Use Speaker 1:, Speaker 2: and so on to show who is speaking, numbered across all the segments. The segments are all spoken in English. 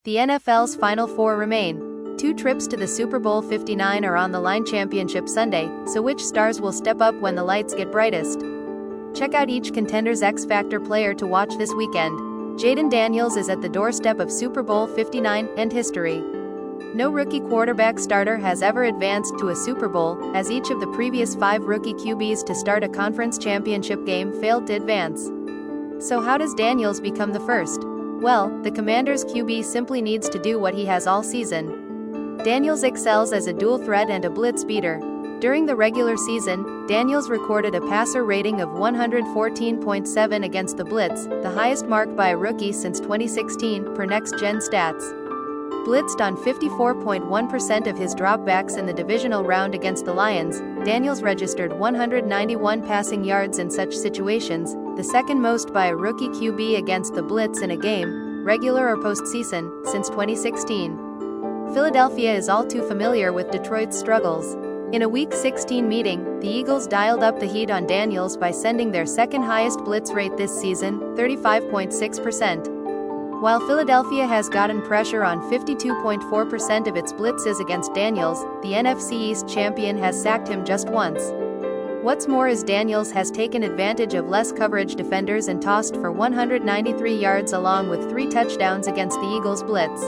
Speaker 1: The NFL's Final Four remain. 2 trips to the Super Bowl 59 are on the line. Championship Sunday, so which stars will step up when the lights get brightest? Check out each contender's X-Factor player to watch this weekend. Jayden Daniels is at the doorstep of Super Bowl 59 and history. No rookie quarterback starter has ever advanced to a Super Bowl, as each of the previous 5 rookie QBs to start a conference championship game failed to advance. So how does Daniels become the first? Well, the Commanders' QB simply needs to do what he has all season. Daniels excels as a dual threat and a blitz beater. During the regular season, Daniels recorded a passer rating of 114.7 against the blitz, the highest mark by a rookie since 2016, per Next Gen Stats. Blitzed on 54.1% of his dropbacks in the divisional round against the Lions, Daniels registered 191 passing yards in such situations, the second most by a rookie QB against the blitz in a game, regular or postseason, since 2016. Philadelphia is all too familiar with Detroit's struggles. In a Week 16 meeting, the Eagles dialed up the heat on Daniels by sending their second highest blitz rate this season, 35.6%. While Philadelphia has gotten pressure on 52.4% of its blitzes against Daniels, the NFC East champion has sacked him just once. What's more is Daniels has taken advantage of less coverage defenders and tossed for 193 yards along with 3 touchdowns against the Eagles' blitz.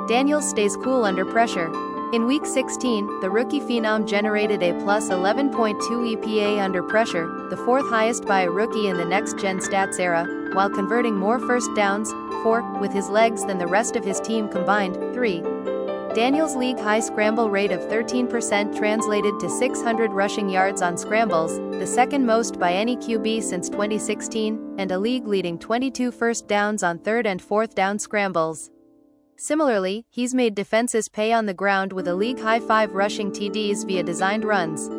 Speaker 1: Daniels stays cool under pressure. In Week 16, the rookie phenom generated a plus 11.2 EPA under pressure, the 4th highest by a rookie in the next-gen stats era, while converting more first downs, 4, with his legs than the rest of his team combined, 3. Daniels' league-high scramble rate of 13% translated to 600 rushing yards on scrambles, the second most by any QB since 2016, and a league-leading 22 first downs on 3rd and 4th down scrambles. Similarly, he's made defenses pay on the ground with a league-high 5 rushing TDs via designed runs.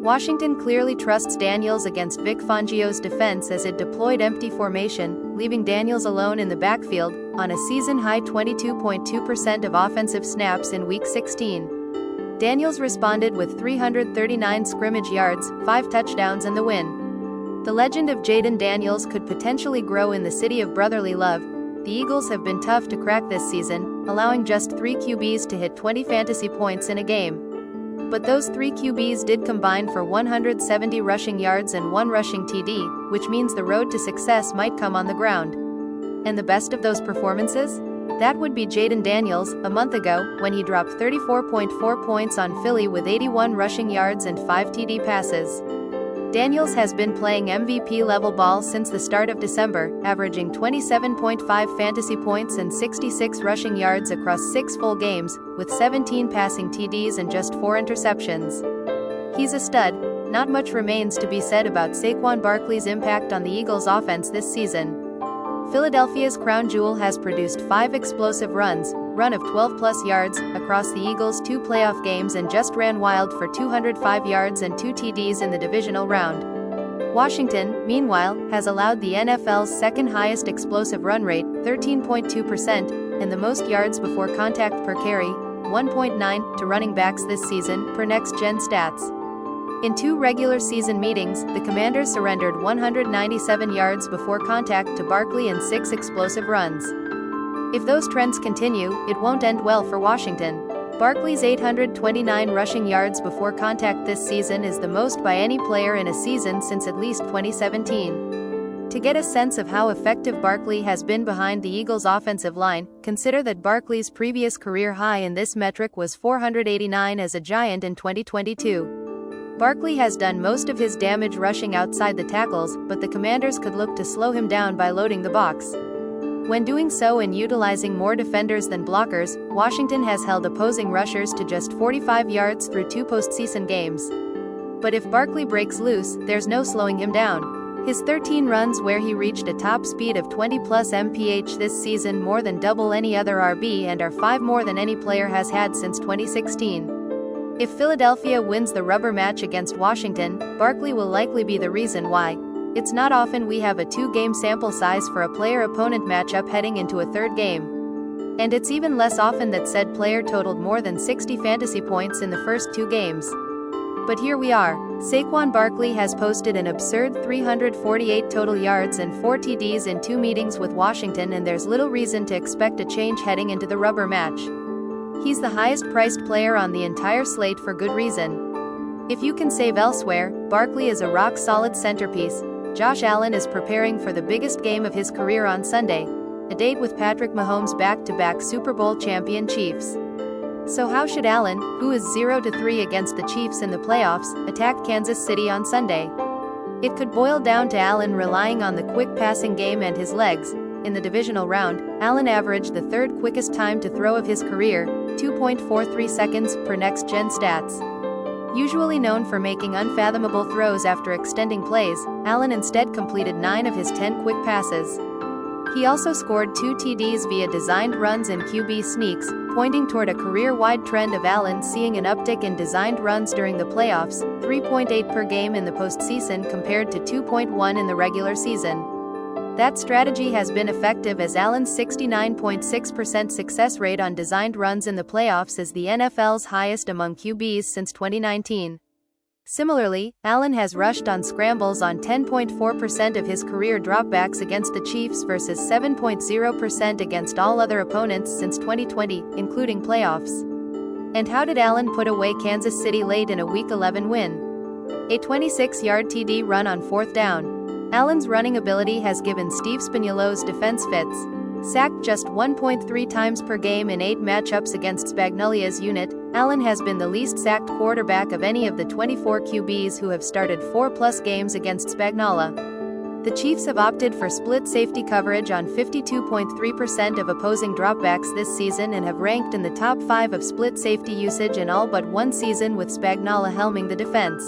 Speaker 1: Washington clearly trusts Daniels against Vic Fangio's defense as it deployed empty formation, leaving Daniels alone in the backfield, on a season-high 22.2% of offensive snaps in Week 16. Daniels responded with 339 scrimmage yards, 5 touchdowns and the win. The legend of Jayden Daniels could potentially grow in the city of brotherly love. The Eagles have been tough to crack this season, allowing just 3 QBs to hit 20 fantasy points in a game. But those 3 QBs did combine for 170 rushing yards and 1 rushing TD, which means the road to success might come on the ground. And the best of those performances? That would be Jayden Daniels, a month ago, when he dropped 34.4 points on Philly with 81 rushing yards and 5 TD passes. Daniels has been playing MVP-level ball since the start of December, averaging 27.5 fantasy points and 66 rushing yards across 6 full games, with 17 passing TDs and just 4 interceptions. He's a stud. Not much remains to be said about Saquon Barkley's impact on the Eagles' offense this season. Philadelphia's crown jewel has produced 5 explosive run of 12-plus yards, across the Eagles' 2 playoff games and just ran wild for 205 yards and 2 TDs in the divisional round. Washington, meanwhile, has allowed the NFL's second-highest explosive run rate, 13.2%, and the most yards before contact per carry, 1.9, to running backs this season, per Next Gen Stats. In 2 regular season meetings, the Commanders surrendered 197 yards before contact to Barkley and 6 explosive runs. If those trends continue, it won't end well for Washington. Barkley's 829 rushing yards before contact this season is the most by any player in a season since at least 2017. To get a sense of how effective Barkley has been behind the Eagles' offensive line, consider that Barkley's previous career high in this metric was 489 as a Giant in 2022. Barkley has done most of his damage rushing outside the tackles, but the Commanders could look to slow him down by loading the box. When doing so and utilizing more defenders than blockers, Washington has held opposing rushers to just 45 yards through 2 postseason games. But if Barkley breaks loose, there's no slowing him down. His 13 runs where he reached a top speed of 20+ mph this season more than double any other RB and are 5 more than any player has had since 2016. If Philadelphia wins the rubber match against Washington, Barkley will likely be the reason why. It's not often we have a 2-game sample size for a player-opponent matchup heading into a 3rd game. And it's even less often that said player totaled more than 60 fantasy points in the first 2 games. But here we are. Saquon Barkley has posted an absurd 348 total yards and 4 TDs in 2 meetings with Washington, and there's little reason to expect a change heading into the rubber match. He's the highest-priced player on the entire slate for good reason. If you can save elsewhere, Barkley is a rock-solid centerpiece. Josh Allen is preparing for the biggest game of his career on Sunday, a date with Patrick Mahomes' back-to-back Super Bowl champion Chiefs. So how should Allen, who is 0-3 against the Chiefs in the playoffs, attack Kansas City on Sunday? It could boil down to Allen relying on the quick passing game and his legs. In the divisional round, Allen averaged the third quickest time to throw of his career, 2.43 seconds per next-gen stats. Usually known for making unfathomable throws after extending plays, Allen instead completed 9 of his 10 quick passes. He also scored 2 TDs via designed runs and QB sneaks, pointing toward a career-wide trend of Allen seeing an uptick in designed runs during the playoffs, 3.8 per game in the postseason compared to 2.1 in the regular season. That strategy has been effective, as Allen's 69.6% success rate on designed runs in the playoffs is the NFL's highest among QBs since 2019. Similarly, Allen has rushed on scrambles on 10.4% of his career dropbacks against the Chiefs versus 7.0% against all other opponents since 2020, including playoffs. And how did Allen put away Kansas City late in a Week 11 win? A 26-yard TD run on 4th down. Allen's running ability has given Steve Spagnuolo's defense fits. Sacked just 1.3 times per game in 8 matchups against Spagnuolo's unit, Allen has been the least sacked quarterback of any of the 24 QBs who have started 4+ games against Spagnuolo. The Chiefs have opted for split safety coverage on 52.3% of opposing dropbacks this season and have ranked in the top 5 of split safety usage in all but one season with Spagnuolo helming the defense.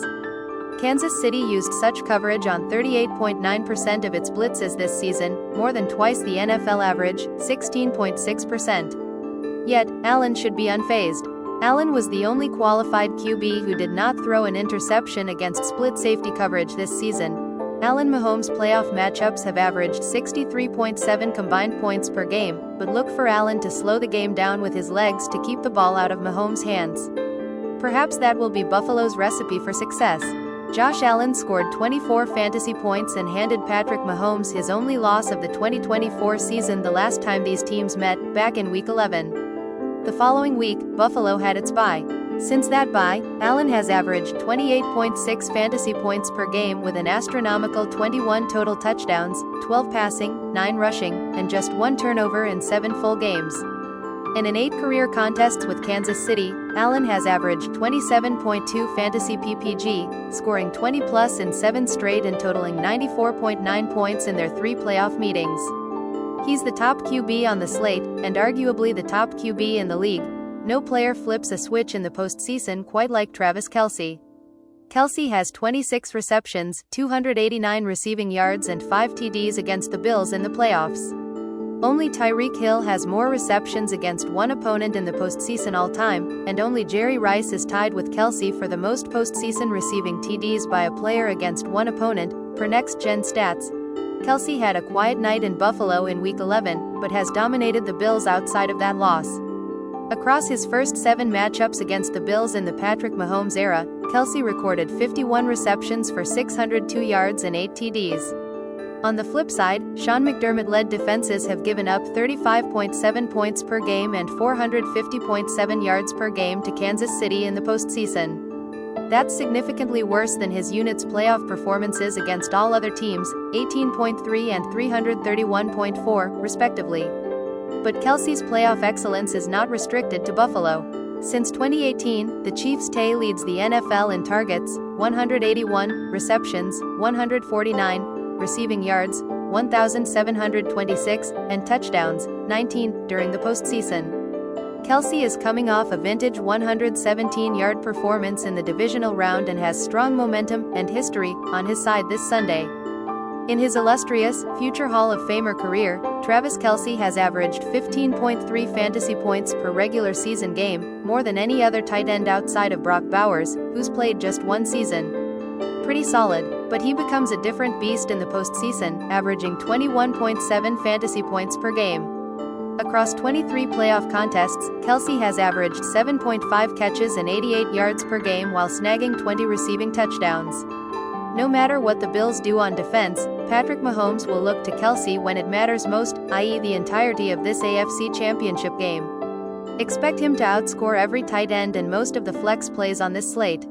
Speaker 1: Kansas City used such coverage on 38.9% of its blitzes this season, more than twice the NFL average, 16.6%. Yet, Allen should be unfazed. Allen was the only qualified QB who did not throw an interception against split safety coverage this season. Allen Mahomes playoff matchups have averaged 63.7 combined points per game, but look for Allen to slow the game down with his legs to keep the ball out of Mahomes' hands. Perhaps that will be Buffalo's recipe for success. Josh Allen scored 24 fantasy points and handed Patrick Mahomes his only loss of the 2024 season the last time these teams met, back in Week 11. The following week, Buffalo had its bye. Since that bye, Allen has averaged 28.6 fantasy points per game with an astronomical 21 total touchdowns, 12 passing, 9 rushing, and just 1 turnover in 7 full games. And in 8 career contests with Kansas City, Allen has averaged 27.2 fantasy PPG, scoring 20+ in 7 straight and totaling 94.9 points in their 3 playoff meetings. He's the top QB on the slate, and arguably the top QB in the league. No player flips a switch in the postseason quite like Travis Kelce. Kelce has 26 receptions, 289 receiving yards and 5 TDs against the Bills in the playoffs. Only Tyreek Hill has more receptions against one opponent in the postseason all-time, and only Jerry Rice is tied with Kelce for the most postseason receiving TDs by a player against one opponent, per next-gen stats. Kelce had a quiet night in Buffalo in Week 11, but has dominated the Bills outside of that loss. Across his first 7 matchups against the Bills in the Patrick Mahomes era, Kelce recorded 51 receptions for 602 yards and 8 TDs. On the flip side, Sean McDermott-led defenses have given up 35.7 points per game and 450.7 yards per game to Kansas City in the postseason. That's significantly worse than his unit's playoff performances against all other teams, 18.3 and 331.4, respectively. But Kelce's playoff excellence is not restricted to Buffalo. Since 2018, the Chiefs' Tay leads the NFL in targets, 181, receptions, 149, receiving yards, 1,726, and touchdowns, 19, during the postseason. Kelce is coming off a vintage 117-yard performance in the divisional round and has strong momentum and history on his side this Sunday. In his illustrious, future Hall of Famer career, Travis Kelce has averaged 15.3 fantasy points per regular season game, more than any other tight end outside of Brock Bowers, who's played just 1 season. Pretty solid, but he becomes a different beast in the postseason, averaging 21.7 fantasy points per game. Across 23 playoff contests, Kelce has averaged 7.5 catches and 88 yards per game while snagging 20 receiving touchdowns. No matter what the Bills do on defense, Patrick Mahomes will look to Kelce when it matters most, i.e. the entirety of this AFC Championship game. Expect him to outscore every tight end and most of the flex plays on this slate.